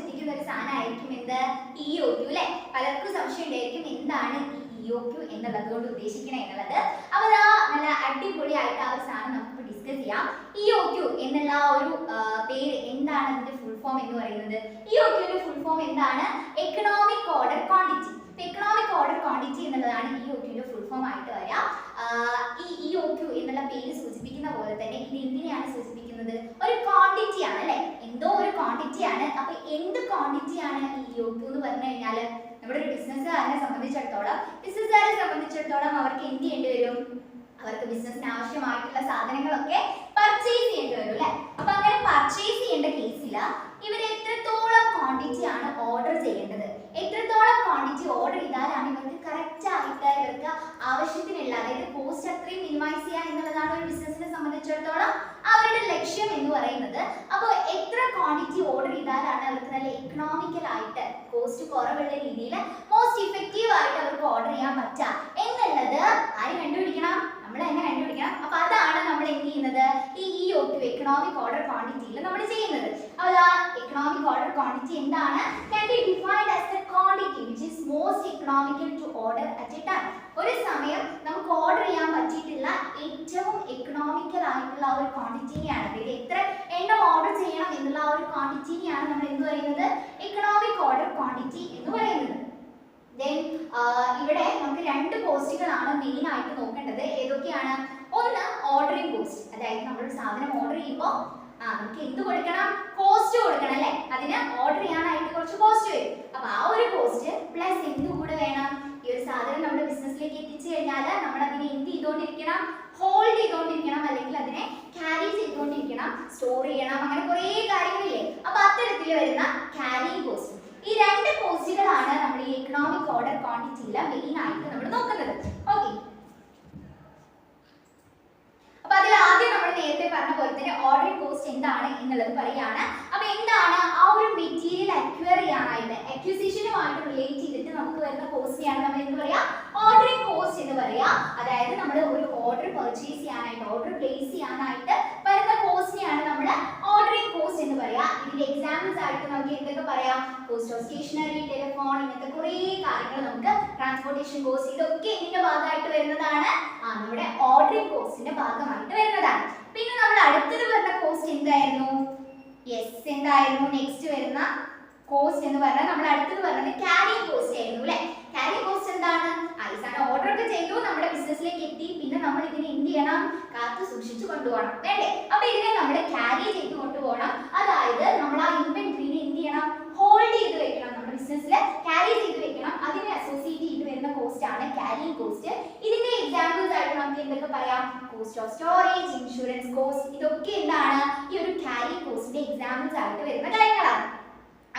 തെറ്റിക്കുന്ന ഒരു സാധനമായിരിക്കും എന്ത് EOQ അല്ലേ? പലർക്കും സംശയം ഉണ്ടായിരിക്കും എന്താണ് ഈ EOQ എന്നുള്ളത് കൊണ്ട് ഉദ്ദേശിക്കണേ എന്നുള്ളത്. അപ്പോൾ നല്ല അടിപൊളിയായിട്ട് ആ ഒരു സാധനം നമുക്ക് ഡിസ്കസ് ചെയ്യാം. EOQ എന്നുള്ള ഒരു പേര് എന്താണ്, അതിന്റെ ഫുൾ ഫോം എന്ന് പറയുന്നത്? EOQന്റെ ഫുൾ ഫോം എന്താണ്? Economic order quantity. Economic order quantity എന്നുള്ളതാണ് EOQന്റെ ഫുൾ ഫോം ആയിട്ട് വരിക. ഈ EOQ എന്നുള്ള പേര് സൂചിപ്പിക്കുന്ന പോലെ തന്നെ ഇത് എന്തിനെയാണ് സൂചിപ്പിക്കുന്നത്? ഒരു ക്വാണ്ടിറ്റി ആണ് അല്ലേ? എന്തോ ഒരു ക്വാണ്ടിറ്റി ആണ്. അപ്പൊ എന്ത് ക്വാണ്ടിറ്റി ആണ് ഈ EOQ എന്ന് പറഞ്ഞു കഴിഞ്ഞാൽ നമ്മുടെ ഒരു ബിസിനസ്സുകാരനെ സംബന്ധിച്ചിടത്തോളം അവർക്ക് എന്ത് ചെയ്യേണ്ടി വരും? അവർക്ക് ബിസിനസ്സിന് ആവശ്യമായിട്ടുള്ള സാധനങ്ങളൊക്കെ പർച്ചേസ് ചെയ്യേണ്ടി വരും അല്ലേ? അപ്പൊ അങ്ങനെ പർച്ചേസ് ചെയ്യേണ്ട കേസിൽ ഇവർ എത്രത്തോളം ക്വാണ്ടിറ്റി ആണ് ഓർഡർ ചെയ്യേണ്ടത്, എത്രത്തോളം ക്വാണ്ടിറ്റി ഓർഡർ ചെയ്താലാണ് ഇവർക്ക് കറക്റ്റ് ആയിട്ട് ഇവർക്ക് ആവശ്യത്തിനുള്ള, അതായത് കോസ്റ്റ് അത്രയും മിനിമൈസ് ചെയ്യുക എന്നുള്ളതാണ് ഒരു ബിസിനസിനെ സംബന്ധിച്ചിടത്തോളം അവരുടെ ലക്ഷ്യം എന്ന് പറയുന്നത്. അപ്പോൾ എത്ര ക്വാണ്ടിറ്റി ഓർഡർ ചെയ്താലാണ് അവർക്ക് നല്ല എക്കണോമിക്കൽ ആയിട്ട് കോസ്റ്റ് കുറവുള്ള രീതിയിൽ മോസ്റ്റ് ഇഫക്റ്റീവ് ആയിട്ട് അവർക്ക് ഓർഡർ ചെയ്യാൻ പറ്റുക എന്നുള്ളത് ആര് കണ്ടുപിടിക്കണം? നമ്മൾ തന്നെ കണ്ടുപിടിക്കണം. അപ്പൊ അതാണ് നമ്മൾ എന്ത് ചെയ്യുന്നത്? ഈ EOQ എക്കണോമിക് ഓർഡർ ക്വാണ്ടിറ്റിയിൽ നമ്മൾ ചെയ്യുന്നത്. അപ്പോൾ economic order quantity എന്താണ്? Can be defined as the quantity which is most economical to order at a time. ഒരു സമയം നമുക്ക് ഓർഡർ ചെയ്യാൻ പറ്റിയിട്ടുള്ള ഏറ്റവും എക്കണോമിക്കൽ ആയിട്ടുള്ള ഒരു ക്വാണ്ടിറ്റിയാണ്. അതായത് എത്ര എണ്ണം ഓർഡർ ചെയ്യണം എന്നുള്ള ആ ഒരു ക്വാണ്ടിറ്റിയാണ് നമ്മൾ എന്ത് പറയുന്നത്? എക്കണോമിക് ഓർഡർ ക്വാണ്ടിറ്റി എന്ന് പറയുന്നത്. ദെൻ ഇവിടെ നമുക്ക് രണ്ട് കോസ്റ്റുകളാണ് മെയിൻ ആയിട്ട് നോക്കേണ്ടത്. ഏതൊക്കെയാണ്? ഒന്ന് ഓർഡറിംഗ് കോസ്റ്റ്, അതായത് നമ്മൾ ഒരു സാധനം ഓർഡർ ചെയ്യുമ്പോൾ നമുക്ക് എന്ത് കൊടുക്കണം? കോസ്റ്റ് കൊടുക്കണം അല്ലേ? അതിന് ഓർഡർ ചെയ്യാനായിട്ട് കുറച്ച് കോസ്റ്റ് വരും. അപ്പൊ ആ ഒരു കോസ്റ്റ് പ്ലസ് എന്ത് കൂടെ വേണം? ഈ ഒരു സാധനം നമ്മുടെ ബിസിനസ്സിലേക്ക് എത്തിച്ചു കഴിഞ്ഞാൽ നമ്മൾ അതിനെ എന്ത് ചെയ്തുകൊണ്ടിരിക്കണം? ഹോൾഡ് ചെയ്തുകൊണ്ടിരിക്കണം, അല്ലെങ്കിൽ അതിനെ ക്യാരി ചെയ്തുകൊണ്ടിരിക്കണം, സ്റ്റോർ ചെയ്യണം, അങ്ങനെ കുറേ കാര്യങ്ങളില്ലേ? അപ്പൊ അത്തരത്തിൽ വരുന്ന ക്യാരിങ് കോസ്റ്റ്. ഈ രണ്ട് കോസ്റ്റുകളാണ് നമ്മൾ ഈ എക്കണോമിക് ഓർഡർ ക്വാണ്ടിറ്റിയിൽ മെയിൻ ആയിട്ട് നമ്മൾ നോക്കുന്നത്. ഓക്കെ, അപ്പൊ അതിൽ ആദ്യം നമ്മൾ നേരത്തെ പറഞ്ഞ പോലെ തന്നെ ഓർഡറിംഗ് കോസ്റ്റ് എന്താണ് എന്നുള്ളത് പറയാണ്. അപ്പൊ എന്താണ് ആ ഒരു മെറ്റീരിയൽ അക്വയർ ചെയ്യാനായിട്ട്, അക്വിസിഷനുമായിട്ട് റിലേറ്റ് ചെയ്തിട്ട് നമുക്ക് വരുന്ന കോസ്റ്റിനെയാണ് നമ്മൾ എന്ത് പറയാ? ഓർഡറിംഗ് കോസ്റ്റ് എന്ന് പറയാ. അതായത് നമ്മൾ ഒരു ഓർഡർ പർച്ചേസ് ചെയ്യാനായിട്ട്, ഓർഡർ പ്ലേസ് ചെയ്യാനായിട്ട് വരുന്ന കോസ്റ്റിനെയാണ് നമ്മൾ ഓർഡറിംഗ് കോസ്റ്റ് എന്ന് പറയാ. ഇതിന്റെ എക്സാമ്പിൾസ് ആയിട്ട് നമുക്ക് എന്തൊക്കെ പറയാം? കോസ്റ്റ് ഓഫ് സ്റ്റേഷനറി, ടെലിഫോൺ, ഇങ്ങനത്തെ കുറേ കാര്യങ്ങൾ നമുക്ക്, ട്രാൻസ്പോർട്ടേഷൻ കോസ്റ്റ്, ഇതൊക്കെ ഇതിന്റെ ഭാഗമായിട്ട് വരുന്നതാണ്. നമ്മുടെ ഓർഡറിംഗ് കോസ്റ്റിന്റെ ഭാഗമായിട്ട് വരുന്നതാണ്. പിന്നെ നമ്മൾ അടുത്തത് വരുന്ന കോസ്റ്റ് എന്തായിരുന്നു? യെസ്, എന്തായിരുന്നു നെക്സ്റ്റ് വരുന്ന കോസ്റ്റ് എന്ന് പറഞ്ഞാൽ നമ്മൾ അടുത്തത് പറഞ്ഞത് ക്യാരിങ് കോസ്റ്റ് ആയിരുന്നു അല്ലേ? ക്യാരിങ് കോസ്റ്റ് എന്താണ്? ഓർഡർ ഒക്കെ ചെയ്തു, നമ്മുടെ ബിസിനസ്സിലേക്ക് എത്തി, പിന്നെ നമ്മൾ ഇതിനെ എന്ത് ചെയ്യണം? കാത്തു സൂക്ഷിച്ചു കൊണ്ടുപോകണം വേണ്ടേ? അപ്പൊ ഇതിനെ നമ്മൾ ക്യാരി ചെയ്ത് കൊണ്ടുപോകണം. അതായത് നമ്മൾ ആ ഇൻവെന്ററിനെ എന്ത് ചെയ്യണം? ഹോൾഡ് ചെയ്ത് വെക്കണം, നമ്മുടെ ബിസിനസ്സിൽ ക്യാരി ചെയ്ത് വെക്കണം. അതിനെ അസോസിയേറ്റ് ചെയ്ത് വരുന്ന കോസ്റ്റ് ആണ് ക്യാരിങ് കോസ്റ്റ്. ഇതിന്റെ എക്സാമ്പിൾസ് ആയിട്ട് നമുക്ക് എന്തൊക്കെ പറയാം? Cost of storage, insurance cost, ഇതൊക്കെ എന്താണ്? ഈ ഒരു ക്യാരിങ് കോസ്റ്റിന്റെ എക്സാമ്പിൾസ് ആയിട്ട് വരുന്ന കാര്യങ്ങളാണ്.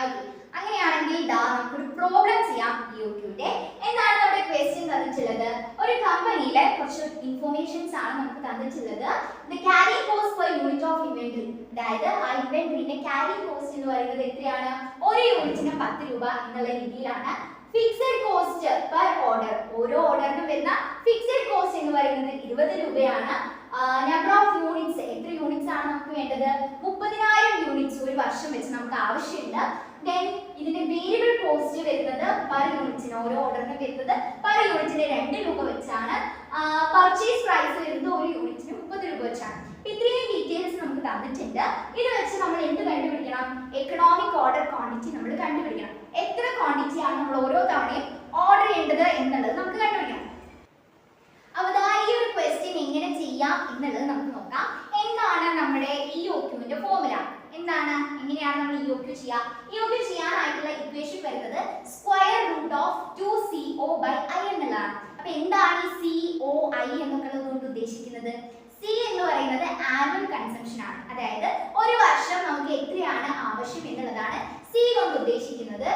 ഓക്കെ, അങ്ങനെയാണെങ്കിൽ നമുക്കൊരു പ്രോബ്ലം ചെയ്യാം. EOQന്റെ എന്താണ് നമ്മുടെ ക്വസ്റ്റ്യൻ തന്നിട്ടുള്ളത്? ഒരു കമ്പനിയിലെ കുറച്ച് ഇൻഫോർമേഷൻസ് ആണ് നമുക്ക് തന്നിട്ടുള്ളത്. The carrying cost per unit of inventory, അതായത് ആ ഇൻവെന്ററിന്റെ ക്യാരിങ് കോസ്റ്റ് എന്ന് പറയുന്നത് എത്രയാണ്? ഒരു യൂണിറ്റിന് 10 രൂപ എന്നുള്ള രീതിയിലാണ്. ഫിക്സഡ് കോസ്റ്റ് പെർ ഓർഡർ, ഓരോ ഓർഡറിനും വരുന്ന ഫിക്സഡ് കോസ്റ്റ് എന്ന് പറയുന്നത് 20 രൂപയാണ്. നമ്പർ ഓഫ് യൂണിറ്റ്സ്, എത്ര യൂണിറ്റ്സ് ആണ് നമുക്ക് വേണ്ടത്? 30,000 യൂണിറ്റ്സ് ഒരു വർഷം വെച്ച് നമുക്ക് ആവശ്യമുണ്ട്. ദെൻ ഇതിന്റെ വേരിയബിൾ കോസ്റ്റ് വരുന്നത് പെർ യൂണിറ്റിന്, ഓരോ ഓർഡറിനും വരുന്നത് പെർ യൂണിറ്റിന് 2 രൂപ വെച്ചാണ്. പർച്ചേസ് പ്രൈസ് വരുന്നത് ഒരു യൂണിറ്റിന് 30 രൂപ വെച്ചാണ്. ഇത്രയും ഡീറ്റെയിൽസ് നമുക്ക് തന്നിട്ടുണ്ട്. ഇത് വെച്ച് നമ്മൾ എന്ത് കണ്ടുപിടിക്കണം? എക്കണോമിക് ഓർഡർ ക്വാണ്ടിറ്റി നമ്മൾ കണ്ടുപിടിക്കണം. എത്ര ക്വാണ്ടിറ്റി ആണ് നമ്മൾ ഓരോ തവണയും ഓർഡർ ചെയ്യേണ്ടത് എന്നുള്ളത് നമുക്ക് കണ്ടുപിടിക്കണം. അപ്പോൾ ഈ ഒരു ക്വസ്റ്റ്യൻ എങ്ങനെ ചെയ്യാം എന്നുള്ളത് നമുക്ക് നോക്കാം. എന്താണ് നമ്മുടെ EOQന്റെ ഫോർമുല? എന്താണ്, എങ്ങനെയാണ് നമ്മൾ EOQ ചെയ്യുക? EOQ ചെയ്യാനായിട്ടുള്ള ഇക്വേഷൻ വരുന്നത് സ്ക്വയർ റൂട്ട് ഓഫ് 2CO/I എന്നുള്ളതാണ്. അപ്പൊ എന്താണ് ഈ COI എന്നുള്ളത് കൊണ്ട് ഉദ്ദേശിക്കുന്നത്? C എന്ന് പറയുന്നത് ആനുവൽ കൺസംഷൻ ആണ്, അതായത് ഒരു വർഷം നമുക്ക് എത്രയാണ് ആവശ്യം എന്നുള്ളതാണ് C കൊണ്ട് ഉദ്ദേശിക്കുന്നത്.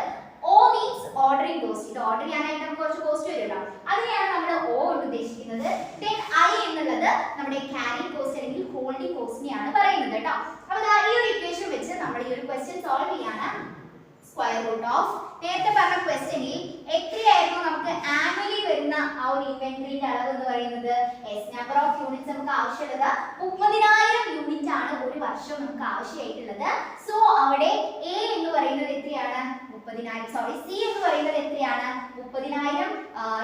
O means ordering cost, ഇത് ഓർഡർ ചെയ്യാനായിട്ട് നമുക്ക് കുറച്ച് കോസ്റ്റ് വരുമല്ലോ, അതിനെയാണ് നമ്മൾ O കൊണ്ട് ഉദ്ദേശിക്കുന്നത്. Then I എന്നുള്ളത് നമ്മുടെ ക്യാരിങ് കോസ്റ്റ് അല്ലെങ്കിൽ ഹോൾഡിംഗ് കോസ്റ്റിനെയാണ് പറയുന്നത് കേട്ടോ. അപ്പോൾ ഈ ഒരു ഇക്വേഷൻ വെച്ച് നമ്മൾ ഈ ഒരു ക്വസ്റ്റ്യൻ സോൾവ് ചെയ്യാണ്. സ്ക്വയർ റൂട്ട് ഓഫ് നേരത്തെ പറഞ്ഞ ക്വസ്റ്റ്യനിൽ എത്രയായിരുന്നു നമുക്ക് ആനുവലി വരുന്ന ആ ഒരു ഇൻവെന്ററിന്റെ അളവ് എന്ന് പറയുന്നത്? നമ്പർ ഓഫ് യൂണിറ്റ്സ് നമുക്ക് ആവശ്യമുള്ളത് 30,000 യൂണിറ്റ് ആണ് ഒരു വർഷം വർഷം നമുക്ക് ആവശ്യമായിട്ടുള്ളത്. സോ അവിടെ എ എന്ന് പറയുന്നത് എത്രയാണ്? 30,000. സോറി, സി എന്ന് പറയുന്നത് എത്രയാണ്? 30,000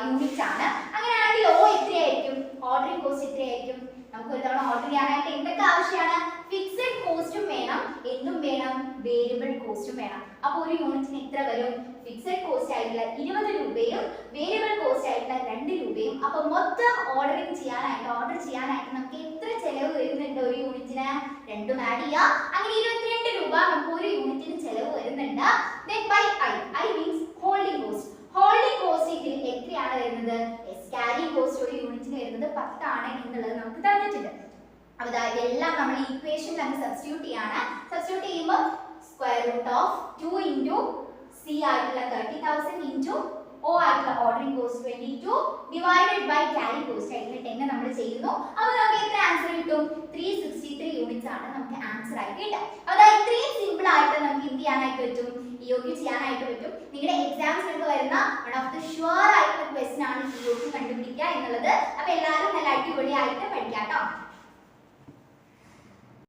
യൂണിറ്റ് ആണ്. അങ്ങനെയാണെങ്കിൽ ഓ എത്രയായിരിക്കും? ഓർഡറിംഗ് കോസ്റ്റ് എത്രയായിരിക്കും? നമുക്ക് ഒരു തവണ ഓർഡർ ചെയ്യാനായിട്ട് എന്തൊക്കെ ആവശ്യമാണ്? ഫിക്സഡ് കോസ്റ്റും വേണം, എന്തും വേണം? വേരിയബിൾ കോസ്റ്റും വേണം. അപ്പോൾ ഒരു യൂണിറ്റിന് എത്ര വരും? ഫിക്സഡ് കോസ്റ്റ് ആയിട്ടുള്ള 20 രൂപയും വേരിയബിൾ കോസ്റ്റ് ആയിട്ടുള്ള 2 രൂപയും. അപ്പോൾ മൊത്തം ഓർഡർ ചെയ്യാനായിട്ട് നമുക്ക് എത്ര ചെലവ് വരുന്നുണ്ട് ഒരു യൂണിറ്റിന്? രണ്ടും ആഡ് ചെയ്യാം. അങ്ങനെ 22 രൂപ നമുക്ക് ഒരു യൂണിറ്റിന് ചെലവ് വരുന്നുണ്ട്. Then by I means holding cost. Holding cost ഇതിൽ എത്രയാണ് വരുന്നത്? ക്യാരിങ് കോസ്റ്റ് ഒരു യൂണിറ്റിന് വരുന്നത് 10 ആണ് എന്നുള്ളത് നമുക്ക് തന്നിട്ടുണ്ട്. അപ്പോൾ ഇതെല്ലാം നമ്മൾ ഇക്വേഷനിൽ അങ്ങ് സബ്സ്റ്റിറ്റ്യൂട്ട് ചെയ്യാണ്. സബ്സ്റ്റിറ്റ്യൂട്ട് ചെയ്യുമ്പോൾ √2 into C ആയിട്ടുള്ള 30,000 into O ആയിട്ടുള്ള ordering cost 22 divided by carrying cost ആയിട്ടുള്ള 10 നമ്മൾ ചെയ്യുന്നു. അപ്പോൾ നമുക്ക് എത്ര ആൻസർ കിട്ടും? 363 യൂണിറ്റ്സ് ആണ് നമുക്ക് ആൻസർ ആയിട്ട് കിട്ടുക. അതായത് ഇത്രയും സിമ്പിൾ ആയിട്ട് നമുക്ക് എന്ത് ചെയ്യാനായിട്ട് പറ്റും? EOQ ചെയ്യാനായിട്ട് പറ്റും. നിങ്ങളുടെ എക്സാംസിനൊക്കെ വരുന്ന വൺ ഓഫ് ദി ഷുവർ ആയിട്ടുള്ള ക്വസ്റ്റ്യൻ ആണ് EOQ കണ്ടുപിടിക്കുക എന്നുള്ളത്. അപ്പോൾ എല്ലാവരും നല്ല അടിപൊളിയായിട്ട് പഠിക്കാം കേട്ടോ.